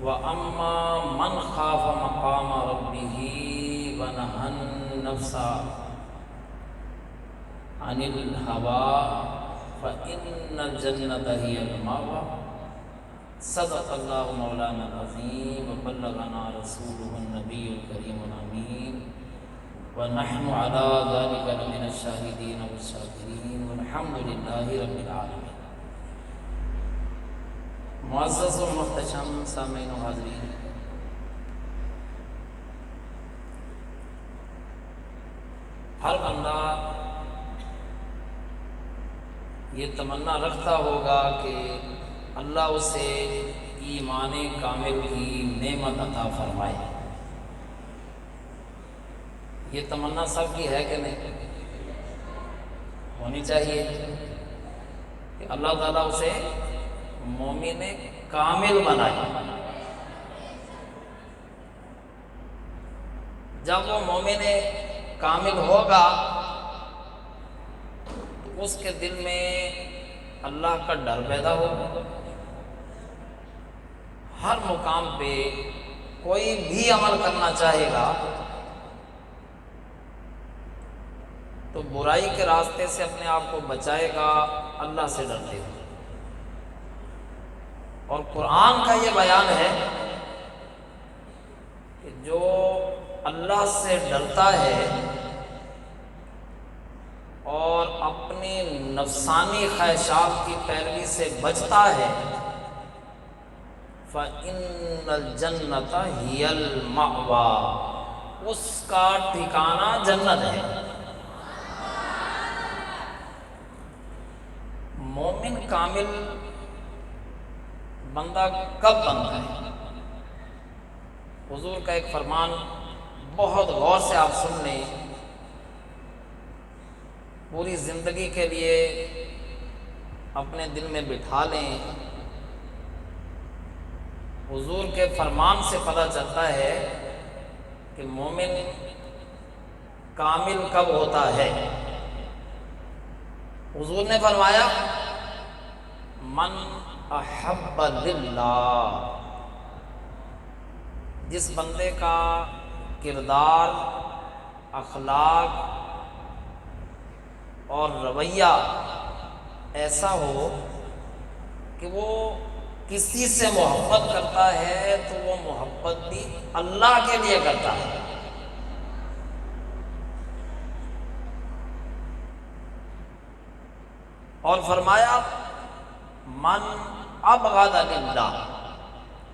وَأَمَّا مَنْ خَافَ مَقَامَ رَبِّهِ وَنَهَى النَّفْسَ عَنِ الْهَوَىٰ فَإِنَّ الْجَنَّةَ هِيَ الْمَأْوَىٰ صدق اللہ مولانا العظیم وبلغنا رسولہ النبی الکریم الامین ونحن علی ذلک لمن الشاہدین والشاکرین والحمد للہ رب العالمین۔ معزز و محتشم سامعین و حاضرین، ہر بندہ یہ تمنا رکھتا ہوگا کہ اللہ اسے ایمان کامل کی نعمت عطا فرمائے۔ یہ تمنا سب کی ہے کہ نہیں؟ ہونی چاہیے کہ اللہ تعالیٰ اسے مومن کامل بنائے۔ جب وہ مومن کامل ہوگا تو اس کے دل میں اللہ کا ڈر پیدا ہوگا۔ ہر مقام پہ کوئی بھی عمل کرنا چاہے گا تو برائی کے راستے سے اپنے آپ کو بچائے گا، اللہ سے ڈرتے ہوئے۔ اور قرآن کا یہ بیان ہے کہ جو اللہ سے ڈرتا ہے اور اپنی نفسانی خواہشات کی پیروی سے بچتا ہے فَإِنَّ الْجَنَّةَ هِيَ الْمَأْوَىٰ، اس کا ٹھکانہ جنت ہے۔ مومن کامل بندہ کب بنتا ہے؟ حضور کا ایک فرمان بہت غور سے آپ سن لیں، پوری زندگی کے لیے اپنے دل میں بٹھا لیں۔ حضور کے فرمان سے پتہ چلتا ہے کہ مومن کامل کب ہوتا ہے۔ حضور نے فرمایا من احب للہ، جس بندے کا کردار، اخلاق اور رویہ ایسا ہو کہ وہ کسی سے محبت کرتا ہے تو وہ محبت بھی اللہ کے لیے کرتا ہے۔ اور فرمایا من ابغض للہ،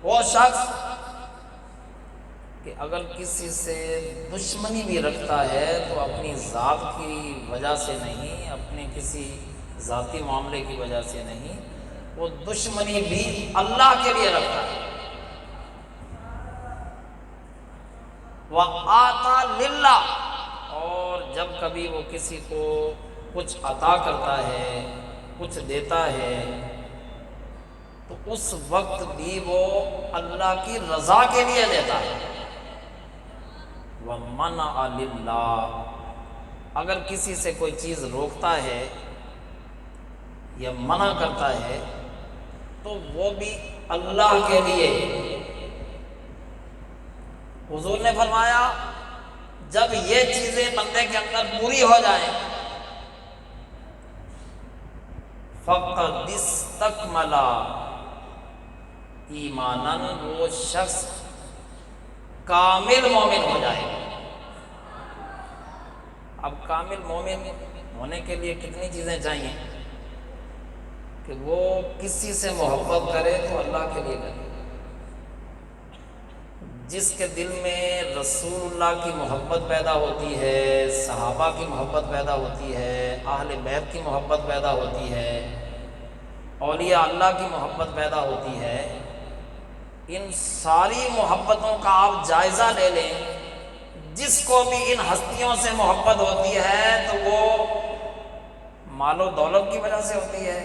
وہ شخص کہ اگر کسی سے دشمنی بھی رکھتا ہے تو اپنی ذات کی وجہ سے نہیں، اپنے کسی ذاتی معاملے کی وجہ سے نہیں، وہ دشمنی بھی اللہ کے لیے رکھتا ہے۔ وَآتَى لِلَّهِ، اور جب کبھی وہ کسی کو کچھ عطا کرتا ہے، کچھ دیتا ہے تو اس وقت بھی وہ اللہ کی رضا کے لیے دیتا ہے۔ وَمَنَعَ لِلَّهِ، اگر کسی سے کوئی چیز روکتا ہے یا منع کرتا ہے تو وہ بھی اللہ کے لیے۔ حضور نے فرمایا جب یہ چیزیں بندے کے اندر پوری ہو جائیں فَقَدِ اسْتَكْمَلَ ایماناً، وہ شخص کامل مومن ہو جائے گا۔ اب کامل مومن ہونے کے لیے کتنی چیزیں چاہیے؟ کہ وہ کسی سے محبت کرے تو اللہ کے لیے کرے، جس کے دل میں رسول اللہ کی محبت پیدا ہوتی ہے، صحابہ کی محبت پیدا ہوتی ہے، اہل بیت کی محبت پیدا ہوتی ہے، اولیاء اللہ کی محبت پیدا ہوتی ہے، ان ساری محبتوں کا آپ جائزہ لے لیں۔ جس کو بھی ان ہستیوں سے محبت ہوتی ہے تو وہ مال و دولت کی وجہ سے ہوتی ہے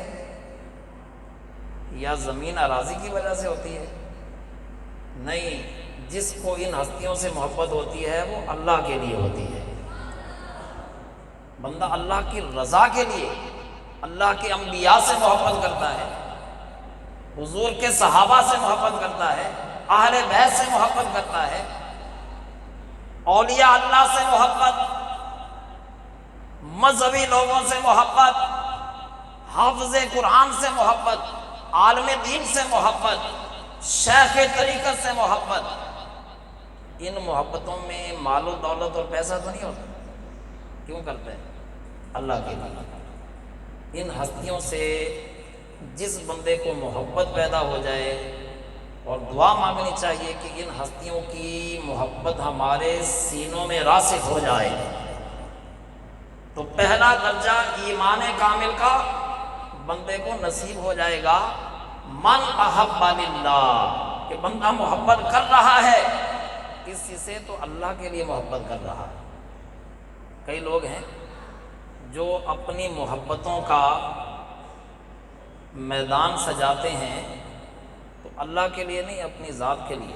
یا زمین اراضی کی وجہ سے ہوتی ہے؟ نہیں، جس کو ان ہستیوں سے محبت ہوتی ہے وہ اللہ کے لیے ہوتی ہے۔ بندہ اللہ کی رضا کے لیے اللہ کے انبیاء سے محبت کرتا ہے، حضور کے صحابہ سے محبت کرتا ہے اہل بیت سے محبت کرتا ہے، اولیاء اللہ سے محبت، مذہبی لوگوں سے محبت، حافظ قرآن سے محبت، عالم دین سے محبت، شیخ طریقت سے محبت، ان محبتوں میں مال و دولت اور پیسہ تو نہیں ہوتا؟ کیوں کرتے ہیں؟ اللہ کے لیے۔ ان ہستیوں سے جس بندے کو محبت پیدا ہو جائے، اور دعا مانگنی چاہیے کہ ان ہستیوں کی محبت ہمارے سینوں میں راسخ ہو جائے، تو پہلا درجہ ایمان کامل کا بندے کو نصیب ہو جائے گا۔ من احب للہ، کہ بندہ محبت کر رہا ہے کسی سے تو اللہ کے لیے محبت کر رہا ہے۔ کئی لوگ ہیں جو اپنی محبتوں کا میدان سجاتے ہیں تو اللہ کے لیے نہیں، اپنی ذات کے لیے۔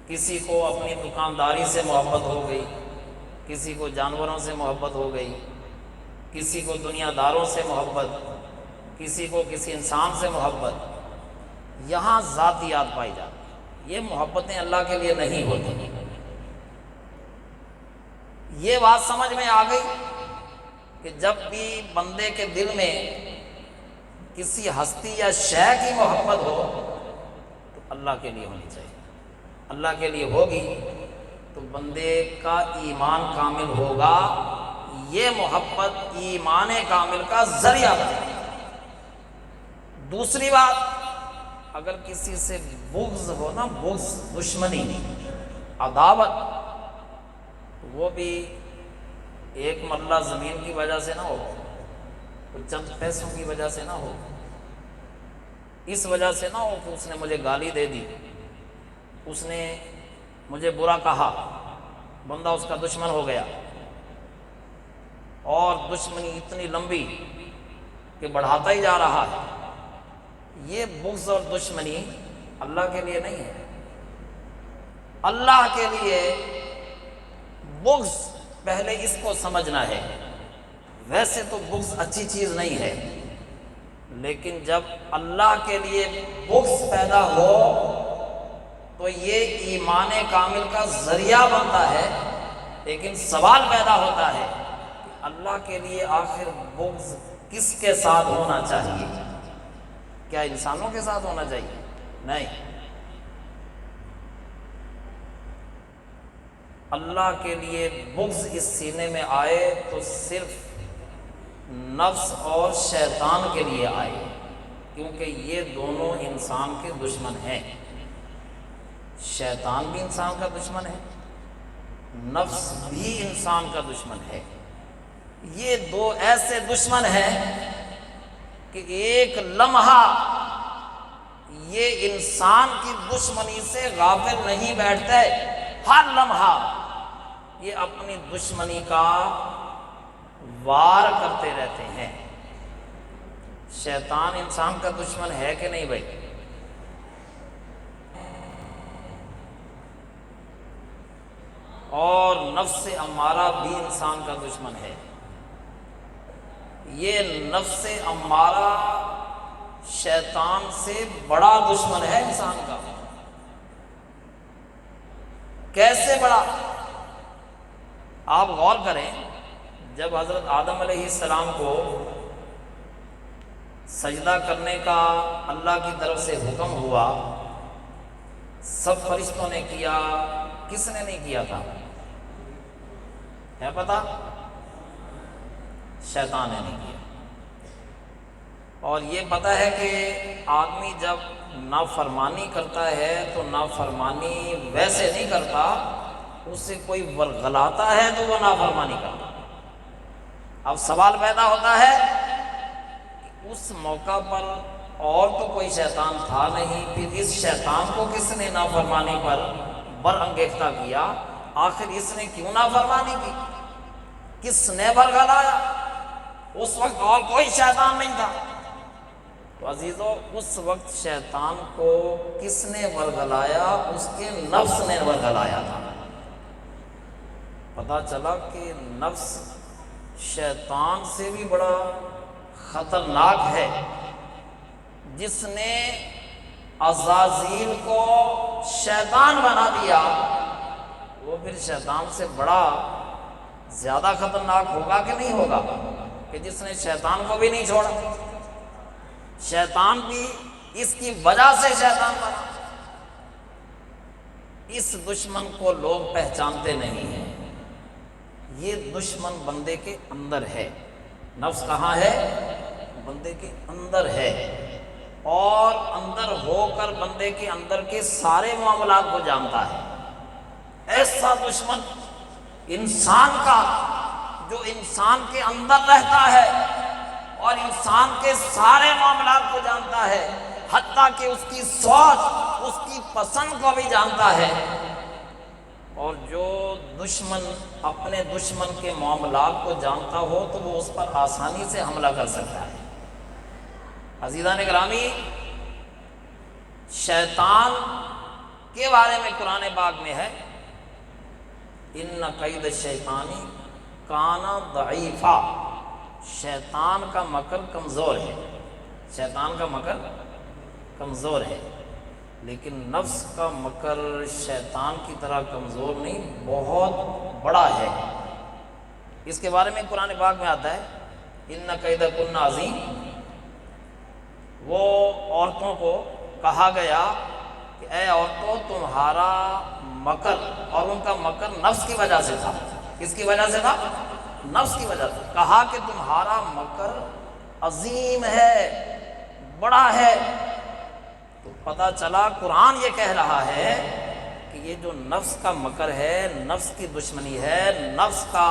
کسی کو اپنی دکانداری سے محبت ہو گئی، کسی کو جانوروں سے محبت ہو گئی، کسی کو دنیا داروں سے محبت، کسی کو کسی انسان سے محبت، یہاں ذاتیات پائی جاتی ہیں۔ یہ محبتیں اللہ کے لیے نہیں ہوتی۔ یہ بات سمجھ میں آ گئی کہ جب بھی بندے کے دل میں کسی ہستی یا شے کی محبت ہو تو اللہ کے لیے ہونی چاہیے۔ اللہ کے لیے ہوگی تو بندے کا ایمان کامل ہوگا، یہ محبت ایمان کامل کا ذریعہ بنے گی۔ دوسری بات، اگر کسی سے بغض ہو نا، بغض، دشمنی، عداوت، وہ بھی ایک مرلہ زمین کی وجہ سے نہ ہو، کوئی چند پیسوں کی وجہ سے نہ ہو، اس وجہ سے نہ ہو کہ اس نے مجھے گالی دے دی، اس نے مجھے برا کہا، بندہ اس کا دشمن ہو گیا، اور دشمنی اتنی لمبی کہ بڑھاتا ہی جا رہا ہے۔ یہ بغض اور دشمنی اللہ کے لیے نہیں ہے۔ اللہ کے لیے بغض پہلے اس کو سمجھنا ہے۔ ویسے تو بغض اچھی چیز نہیں ہے، لیکن جب اللہ کے لیے بغض پیدا ہو تو یہ ایمان کامل کا ذریعہ بنتا ہے۔ لیکن سوال پیدا ہوتا ہے کہ اللہ کے لیے آخر بغض کس کے ساتھ ہونا چاہیے؟ کیا انسانوں کے ساتھ ہونا چاہیے؟ نہیں، اللہ کے لیے بغض اس سینے میں آئے تو صرف نفس اور شیطان کے لیے آئے، کیونکہ یہ دونوں انسان کے دشمن ہیں۔ شیطان بھی انسان کا دشمن ہے، نفس بھی انسان کا دشمن ہے۔ یہ دو ایسے دشمن ہیں کہ ایک لمحہ یہ انسان کی دشمنی سے غافل نہیں بیٹھتے، ہر لمحہ یہ اپنی دشمنی کا وار کرتے رہتے ہیں۔ شیطان انسان کا دشمن ہے کہ نہیں بھائی؟ اور نفس امارہ بھی انسان کا دشمن ہے۔ یہ نفس امارہ شیطان سے بڑا دشمن ہے انسان کا۔ کیسے بڑا؟ آپ غور کریں، جب حضرت آدم علیہ السلام کو سجدہ کرنے کا اللہ کی طرف سے حکم ہوا، سب فرشتوں نے کیا، کس نے نہیں کیا تھا؟ ہے پتہ؟ شیطان نے نہیں کیا۔ اور یہ پتہ ہے کہ آدمی جب نافرمانی کرتا ہے تو نافرمانی ویسے نہیں کرتا، اس سے کوئی ورغلاتا ہے تو وہ نافرمانی کرتا۔ اب سوال پیدا ہوتا ہے کہ اس موقع پر اور تو کوئی شیطان تھا نہیں، پھر اس شیطان کو کس نے نافرمانی پر برانگیختہ کیا؟ آخر اس نے کیوں نافرمانی کی؟ کس نے ورغلایا؟ اس وقت اور کوئی شیطان نہیں تھا۔ تو عزیزو، اس وقت شیطان کو کس نے ورغلایا؟ اس کے نفس نے ورغلایا تھا۔ پتہ چلا کہ نفس شیطان سے بھی بڑا خطرناک ہے، جس نے عزازیل کو شیطان بنا دیا، وہ پھر شیطان سے بڑا زیادہ خطرناک ہوگا کہ نہیں ہوگا، کہ جس نے شیطان کو بھی نہیں چھوڑا؟ شیطان بھی اس کی وجہ سے شیطان بنا۔ اس دشمن کو لوگ پہچانتے نہیں ہیں۔ یہ دشمن بندے کے اندر ہے۔ نفس کہاں ہے؟ بندے کے اندر ہے، اور اندر ہو کر بندے کے اندر کے سارے معاملات کو جانتا ہے۔ ایسا دشمن انسان کا، جو انسان کے اندر رہتا ہے اور انسان کے سارے معاملات کو جانتا ہے، حتیٰ کہ اس کی سوچ، اس کی پسند کو بھی جانتا ہے۔ اور جو دشمن اپنے دشمن کے معاملات کو جانتا ہو تو وہ اس پر آسانی سے حملہ کر سکتا ہے۔ عزیزان گرامی، شیطان کے بارے میں قرآن پاک میں ہے ان قید الشیطان کان ضعیفا، شیطان کا مکر کمزور ہے، شیطان کا مکر کمزور ہے، لیکن نفس کا مکر شیطان کی طرح کمزور نہیں، بہت بڑا ہے۔ اس کے بارے میں قرآن پاک میں آتا ہے ان کیدکن عظیم، وہ عورتوں کو کہا گیا کہ اے عورتوں تمہارا مکر، اور ان کا مکر نفس کی وجہ سے تھا۔ کس کی وجہ سے تھا؟ نفس کی وجہ سے۔ کہا کہ تمہارا مکر عظیم ہے، بڑا ہے۔ تو پتہ چلا قرآن یہ کہہ رہا ہے کہ یہ جو نفس کا مکر ہے، نفس کی دشمنی ہے، نفس کا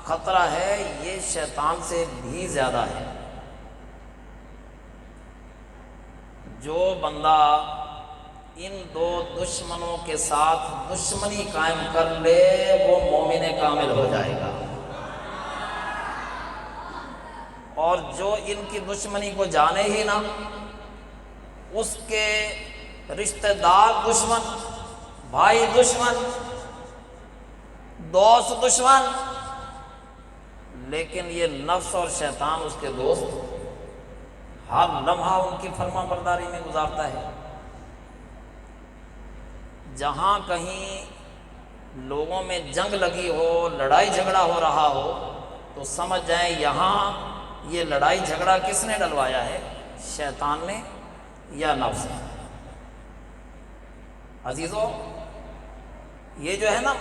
خطرہ ہے، یہ شیطان سے بھی زیادہ ہے۔ جو بندہ ان دو دشمنوں کے ساتھ دشمنی قائم کر لے وہ مومن کامل ہو جائے گا، اور جو ان کی دشمنی کو جانے ہی نہ، اس کے رشتہ دار دشمن، بھائی دشمن، دوست دشمن، لیکن یہ نفس اور شیطان اس کے دوست، ہر لمحہ ان کی فرما برداری میں گزارتا ہے۔ جہاں کہیں لوگوں میں جنگ لگی ہو، لڑائی جھگڑا ہو رہا ہو، تو سمجھ جائیں یہاں یہ لڑائی جھگڑا کس نے ڈلوایا ہے؟ شیطان نے یا نفس نے؟ عزیزو، یہ جو ہے نا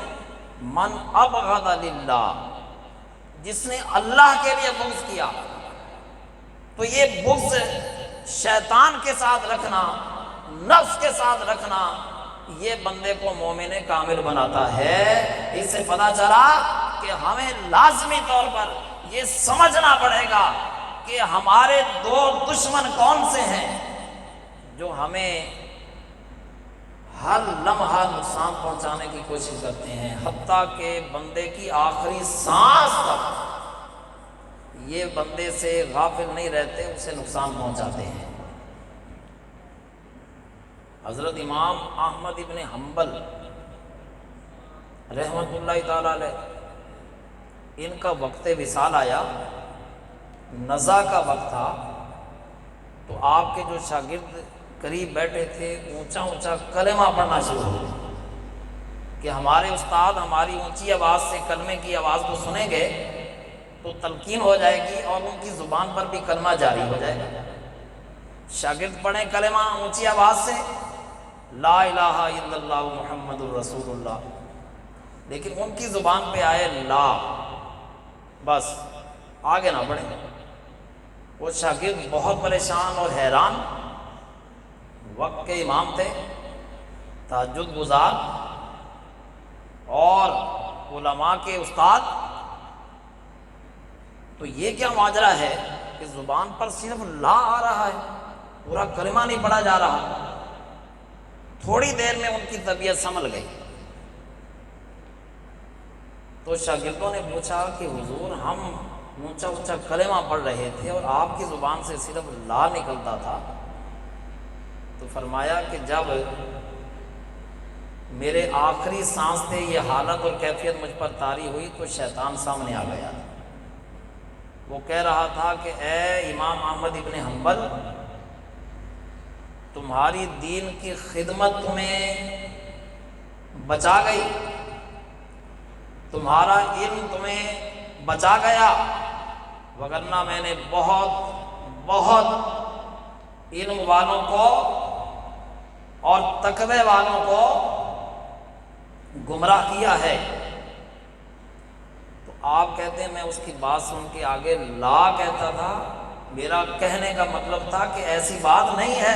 من ابغض للہ، جس نے اللہ کے لیے بغض کیا، تو یہ بغض شیطان کے ساتھ رکھنا، نفس کے ساتھ رکھنا، یہ بندے کو مومن کامل بناتا ہے۔ اس سے پتہ چلا کہ ہمیں لازمی طور پر یہ سمجھنا پڑے گا کہ ہمارے دو دشمن کون سے ہیں جو ہمیں ہر لمحہ نقصان پہنچانے کی کوشش کرتے ہیں، حتیٰ کہ بندے کی آخری سانس تک یہ بندے سے غافل نہیں رہتے، اسے نقصان پہنچاتے ہیں۔ حضرت امام احمد ابن حنبل رحمۃ اللہ تعالی علیہ، ان کا وقت وصال آیا، نزا کا وقت تھا، تو آپ کے جو شاگرد قریب بیٹھے تھے اونچا اونچا کلمہ پڑھنا شروع ہو گیا کہ ہمارے استاد ہماری اونچی آواز سے کلمے کی آواز کو سنیں گے تو تلقین ہو جائے گی اور ان کی زبان پر بھی کلمہ جاری ہو جائے گا۔ شاگرد پڑھیں کلمہ اونچی آواز سے، لا الہ الا اللہ محمد الرسول اللہ، لیکن ان کی زبان پہ آئے لا، بس آگے نہ بڑھیں۔ وہ شاگرد بہت پریشان اور حیران، وقت کے امام تھے، تہجد گزار اور علماء کے استاد، تو یہ کیا ماجرا ہے کہ زبان پر صرف لا آ رہا ہے، پورا کلمہ نہیں پڑھا جا رہا۔ تھوڑی دیر میں ان کی طبیعت سنبھل گئی، تو شاگردوں نے پوچھا کہ حضور ہم اونچا اونچا کلمہ پڑھ رہے تھے اور آپ کی زبان سے صرف لا نکلتا تھا، تو فرمایا کہ جب میرے آخری سانس سے یہ حالت اور کیفیت مجھ پر طاری ہوئی تو شیطان سامنے آ گیا۔ وہ کہہ رہا تھا کہ اے امام احمد ابن حنبل، تمہاری دین کی خدمت تمہیں بچا گئی، تمہارا علم تمہیں بچا گیا، وگرنہ میں نے بہت علم والوں کو اور تقوی والوں کو گمراہ کیا ہے۔ تو آپ کہتے ہیں میں اس کی بات سن کے آگے لا کہتا تھا، میرا کہنے کا مطلب تھا کہ ایسی بات نہیں ہے،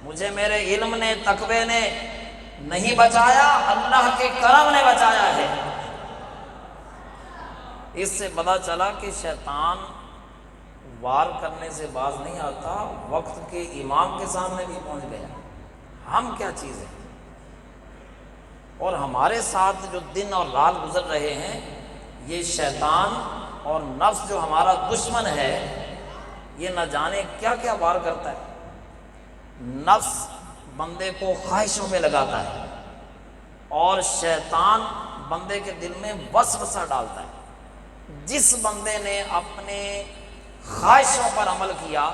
مجھے میرے علم نے تقوی نے نہیں بچایا، اللہ کے کرم نے بچایا ہے۔ اس سے پتہ چلا کہ شیطان وار کرنے سے باز نہیں آتا، وقت کے امام کے سامنے بھی پہنچ گیا، ہم کیا چیز ہیں؟ اور ہمارے ساتھ جو دن اور رات گزر رہے ہیں، یہ شیطان اور نفس جو ہمارا دشمن ہے، یہ نہ جانے کیا کیا وار کرتا ہے۔ نفس بندے کو خواہشوں میں لگاتا ہے اور شیطان بندے کے دل میں وسوسہ ڈالتا ہے۔ جس بندے نے اپنے خواہشوں پر عمل کیا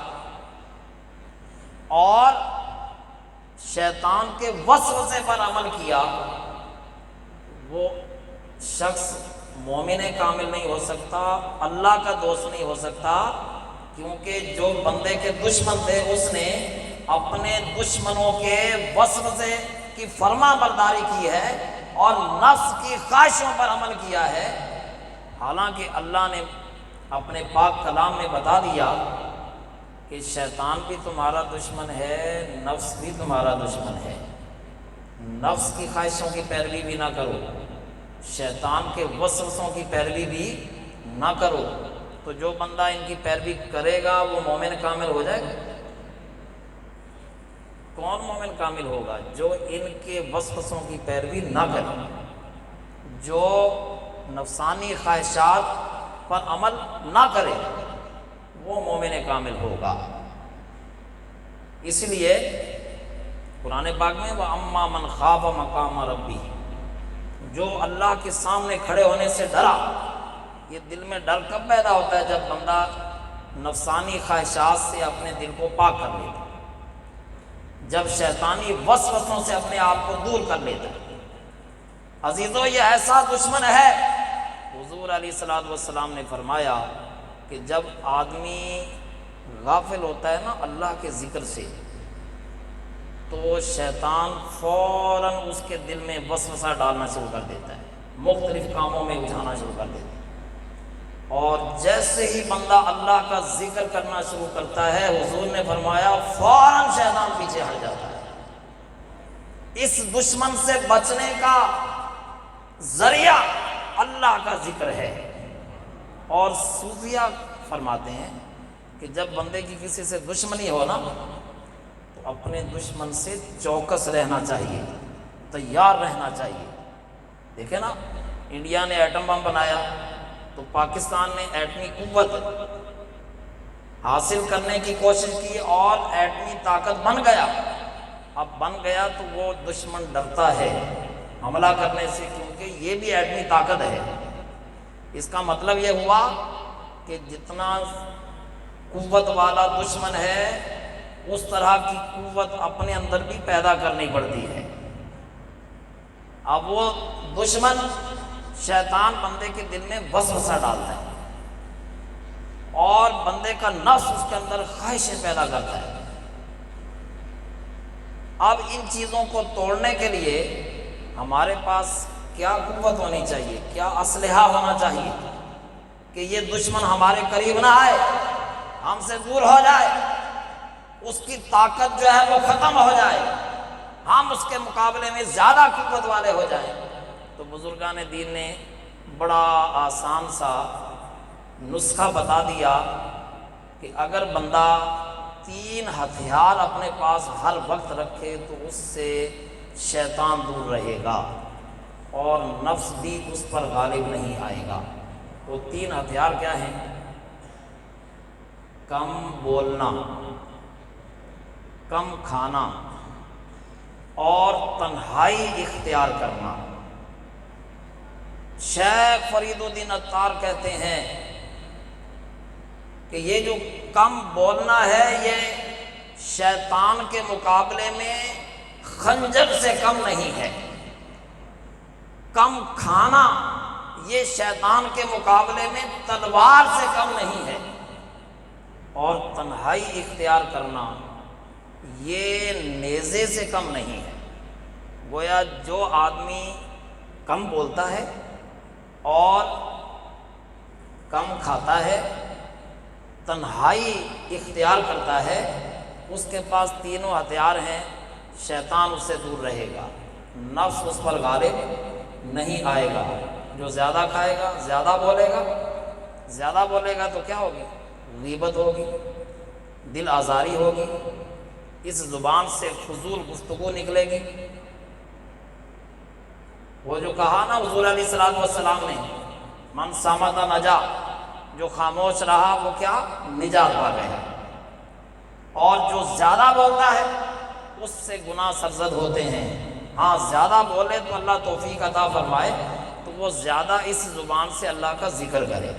اور شیطان کے وسوسے پر عمل کیا، وہ شخص مومن کامل نہیں ہو سکتا، اللہ کا دوست نہیں ہو سکتا، کیونکہ جو بندے کے دشمن تھے اس نے اپنے دشمنوں کے وسوسے کی فرما برداری کی ہے اور نفس کی خواہشوں پر عمل کیا ہے۔ حالانکہ اللہ نے اپنے پاک کلام میں بتا دیا کہ شیطان بھی تمہارا دشمن ہے، نفس بھی تمہارا دشمن ہے، نفس کی خواہشوں کی پیروی بھی نہ کرو، شیطان کے وسوسوں کی پیروی بھی نہ کرو۔ تو جو بندہ ان کی پیروی کرے گا وہ مومن کامل ہو جائے گا۔ کون مومن کامل ہوگا؟ جو ان کے وسوسوں کی پیروی نہ کرے، جو نفسانی خواہشات پر عمل نہ کرے، وہ مومن کامل ہوگا۔ اس لیے قرآن پاک میں وَأَمَّا مَنْ خَافَ مَقَامَ رَبِّهِ، جو اللہ کے سامنے کھڑے ہونے سے ڈرا۔ یہ دل میں ڈر کب پیدا ہوتا ہے؟ جب بندہ نفسانی خواہشات سے اپنے دل کو پاک کر لیتا، جب شیطانی وسوسوں سے اپنے آپ کو دور کر لیتا۔ عزیزو، یہ ایسا دشمن ہے، حضور علیہ الصلوۃ والسلام نے فرمایا کہ جب آدمی غافل ہوتا ہے نا اللہ کے ذکر سے، تو شیطان فوراً اس کے دل میں وسوسہ ڈالنا شروع کر دیتا ہے، مختلف کاموں میں اٹھانا شروع کر دیتا ہے، اور جیسے ہی بندہ اللہ کا ذکر کرنا شروع کرتا ہے، حضور نے فرمایا فوراً شیطان پیچھے ہٹ جاتا ہے۔ اس دشمن سے بچنے کا ذریعہ اللہ کا ذکر ہے۔ اور صوفیہ فرماتے ہیں کہ جب بندے کی کسی سے دشمنی ہو نا، تو اپنے دشمن سے چوکس رہنا چاہیے، تیار رہنا چاہیے۔ دیکھیں نا، انڈیا نے ایٹم بم بنایا تو پاکستان نے ایٹمی قوت حاصل کرنے کی کوشش کی اور ایٹمی طاقت بن گیا۔ اب بن گیا تو وہ دشمن ڈرتا ہے حملہ کرنے سے، کیونکہ یہ بھی ایٹمی طاقت ہے۔ اس کا مطلب یہ ہوا کہ جتنا قوت والا دشمن ہے، اس طرح کی قوت اپنے اندر بھی پیدا کرنی پڑتی ہے۔ اب وہ دشمن شیطان بندے کے دل میں وسوسہ ڈالتا ہے اور بندے کا نفس اس کے اندر خواہشیں پیدا کرتا ہے۔ اب ان چیزوں کو توڑنے کے لیے ہمارے پاس کیا قوت ہونی چاہیے، کیا اسلحہ ہونا چاہیے کہ یہ دشمن ہمارے قریب نہ آئے، ہم سے دور ہو جائے، اس کی طاقت جو ہے وہ ختم ہو جائے، ہم اس کے مقابلے میں زیادہ قوت والے ہو جائیں۔ تو بزرگان دین نے بڑا آسان سا نسخہ بتا دیا کہ اگر بندہ 3 ہتھیار اپنے پاس ہر وقت رکھے تو اس سے شیطان دور رہے گا اور نفس بھی اس پر غالب نہیں آئے گا۔ وہ 3 ہتھیار کیا ہیں؟ کم بولنا، کم کھانا اور تنہائی اختیار کرنا۔ شیخ فرید الدین عطار کہتے ہیں کہ یہ جو کم بولنا ہے، یہ شیطان کے مقابلے میں خنجر سے کم نہیں ہے، کم کھانا یہ شیطان کے مقابلے میں تلوار سے کم نہیں ہے، اور تنہائی اختیار کرنا یہ نیزے سے کم نہیں ہے۔ گویا جو آدمی کم بولتا ہے اور کم کھاتا ہے، تنہائی اختیار کرتا ہے، اس کے پاس تینوں ہتھیار ہیں، شیطان اس سے دور رہے گا، نفس اس پر غالب نہیں آئے گا۔ جو زیادہ کھائے گا، زیادہ بولے گا تو کیا ہوگی؟ غیبت ہوگی، دل آزاری ہوگی، اس زبان سے فضول گفتگو نکلے گی۔ وہ جو کہا نا حضور علیہ السلام نے، من صامت نجا، جو خاموش رہا وہ کیا؟ نجات پا گیا۔ اور جو زیادہ بولتا ہے اس سے گناہ سرزد ہوتے ہیں۔ ہاں زیادہ بولے تو اللہ توفیق عطا فرمائے، تو وہ زیادہ اس زبان سے اللہ کا ذکر کرے،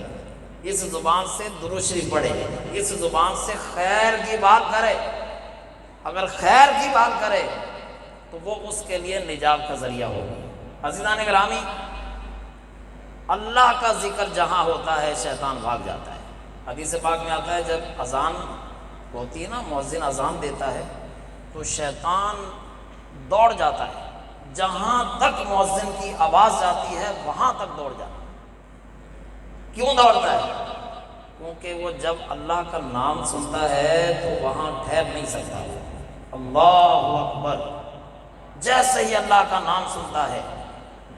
اس زبان سے درود شریف پڑھے، اس زبان سے خیر کی بات کرے۔ اگر خیر کی بات کرے تو وہ اس کے لیے نجات کا ذریعہ ہوگا۔ عزیزان گرامی، اللہ کا ذکر جہاں ہوتا ہے شیطان بھاگ جاتا ہے۔ حدیث پاک میں آتا ہے جب اذان ہوتی ہے نا، مؤذن اذان دیتا ہے تو شیطان دوڑ جاتا ہے، جہاں تک مؤذن کی آواز جاتی ہے وہاں تک دوڑ جاتا ہے۔ کیوں دوڑتا ہے؟ کیونکہ وہ جب اللہ کا نام سنتا ہے تو وہاں ٹھہر نہیں سکتا۔ اللہ اکبر، جیسے ہی اللہ کا نام سنتا ہے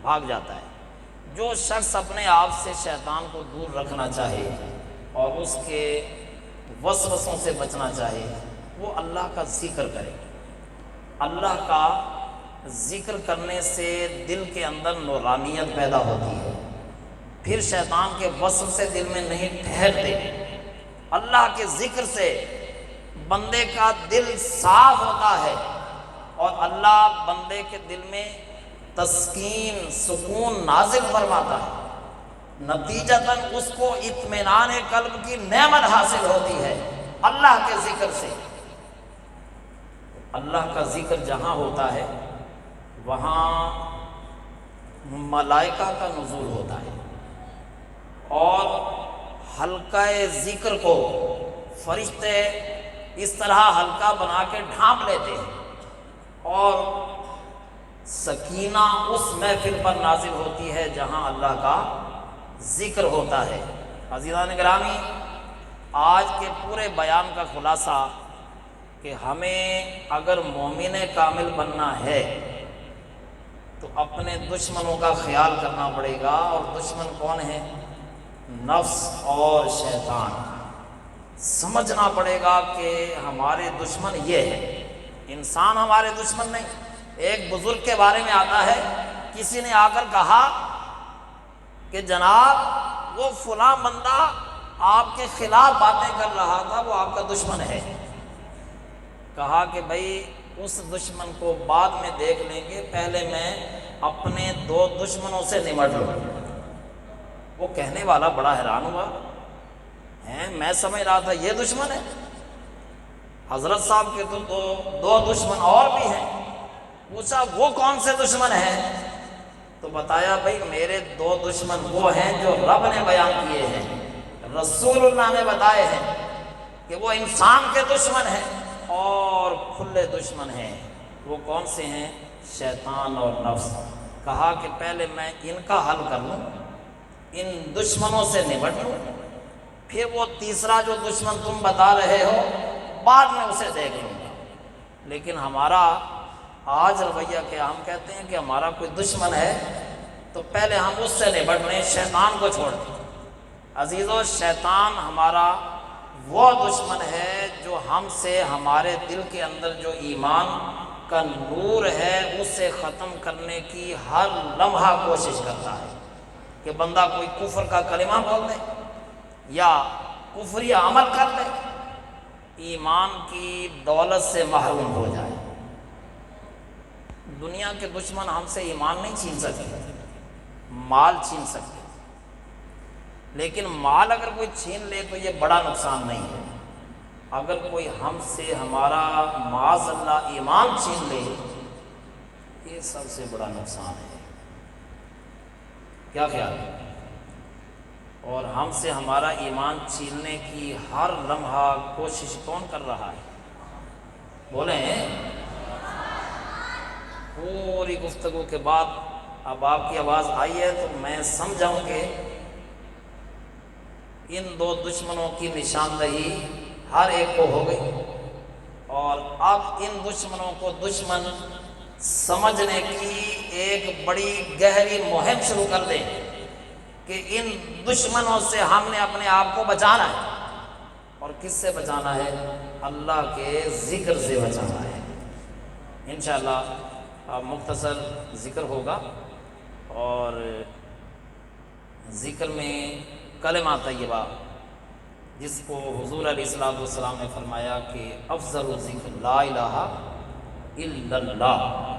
بھاگ جاتا ہے۔ جو شخص اپنے آپ سے شیطان کو دور رکھنا چاہے اور اس کے وسوسوں سے بچنا چاہے، وہ اللہ کا ذکر کرے۔ اللہ کا ذکر کرنے سے دل کے اندر نورانیت پیدا ہوتی ہے، پھر شیطان کے وسوسے دل میں نہیں ٹھہرتے۔ اللہ کے ذکر سے بندے کا دل صاف ہوتا ہے اور اللہ بندے کے دل میں تسکین، سکون نازل فرماتا ہے، نتیجتاً اس کو اطمینان قلب کی نعمت حاصل ہوتی ہے اللہ کے ذکر سے۔ اللہ کا ذکر جہاں ہوتا ہے وہاں ملائکہ کا نزول ہوتا ہے، اور حلقہ ذکر کو فرشتے اس طرح حلقہ بنا کے ڈھانپ لیتے ہیں، اور سکینہ اس محفل پر نازل ہوتی ہے جہاں اللہ کا ذکر ہوتا ہے۔ عزیزان گرامی، آج کے پورے بیان کا خلاصہ کہ ہمیں اگر مومن کامل بننا ہے تو اپنے دشمنوں کا خیال کرنا پڑے گا، اور دشمن کون ہے؟ نفس اور شیطان۔ سمجھنا پڑے گا کہ ہمارے دشمن یہ ہے، انسان ہمارے دشمن نہیں۔ ایک بزرگ کے بارے میں آتا ہے، کسی نے آ کر کہا کہ جناب وہ فلاں بندہ آپ کے خلاف باتیں کر رہا تھا، وہ آپ کا دشمن ہے۔ کہا کہ بھائی اس دشمن کو بعد میں دیکھ لیں گے، پہلے میں اپنے دو دشمنوں سے نمٹ لوں۔ وہ کہنے والا بڑا حیران ہوا، میں سمجھ رہا تھا یہ دشمن ہے، حضرت صاحب کے تو دو دشمن اور بھی ہیں۔ پوچھا وہ کون سے دشمن ہیں؟ تو بتایا بھائی میرے دو دشمن وہ ہیں جو رب نے بیان کیے ہیں، رسول اللہ نے بتائے ہیں کہ وہ انسان کے دشمن ہیں اور کھلے دشمن ہیں۔ وہ کون سے ہیں؟ شیطان اور نفس۔ کہا کہ پہلے میں ان کا حل کر لوں، ان دشمنوں سے نمٹ لوں، پھر وہ تیسرا جو دشمن تم بتا رہے ہو بعد میں اسے دیکھ لوں گا۔ لیکن ہمارا آج رویہ کیا؟ ہم کہتے ہیں کہ ہمارا کوئی دشمن ہے تو پہلے ہم اس سے نمٹ لیں، شیطان کو چھوڑ دیں۔ عزیزو، شیطان ہمارا وہ دشمن ہے جو ہم سے ہمارے دل کے اندر جو ایمان کا نور ہے اسے ختم کرنے کی ہر لمحہ کوشش کرتا ہے کہ بندہ کوئی کفر کا کلمہ بول دے یا کفری عمل کر لے، ایمان کی دولت سے محروم ہو جائے۔ دنیا کے دشمن ہم سے ایمان نہیں چھین سکتے، مال چھین سکتے، لیکن مال اگر کوئی چھین لے تو یہ بڑا نقصان نہیں ہے، اگر کوئی ہم سے ہمارا معاذ اللہ ایمان چھین لے، یہ سب سے بڑا نقصان ہے۔ کیا خیال ہے؟ اور ہم سے ہمارا ایمان چھیننے کی ہر لمحہ کوشش کون کر رہا ہے؟ بولیں۔ پوری گفتگو کے بعد اب آپ کی آواز آئی ہے تو میں سمجھاؤں کہ ان دو دشمنوں کی نشاندہی ہر ایک کو ہو گئی، اور اب ان دشمنوں کو دشمن سمجھنے کی ایک بڑی گہری مہم شروع کر دیں کہ ان دشمنوں سے ہم نے اپنے آپ کو بچانا ہے۔ اور کس سے بچانا ہے؟ اللہ کے ذکر سے بچانا ہے۔ انشاءاللہ مختصر ذکر ہوگا، اور ذکر میں کلمہ طیبہ جس کو حضور علیہ الصلوۃ والسلام نے فرمایا کہ افضل الذکر لا الہ الا اللہ،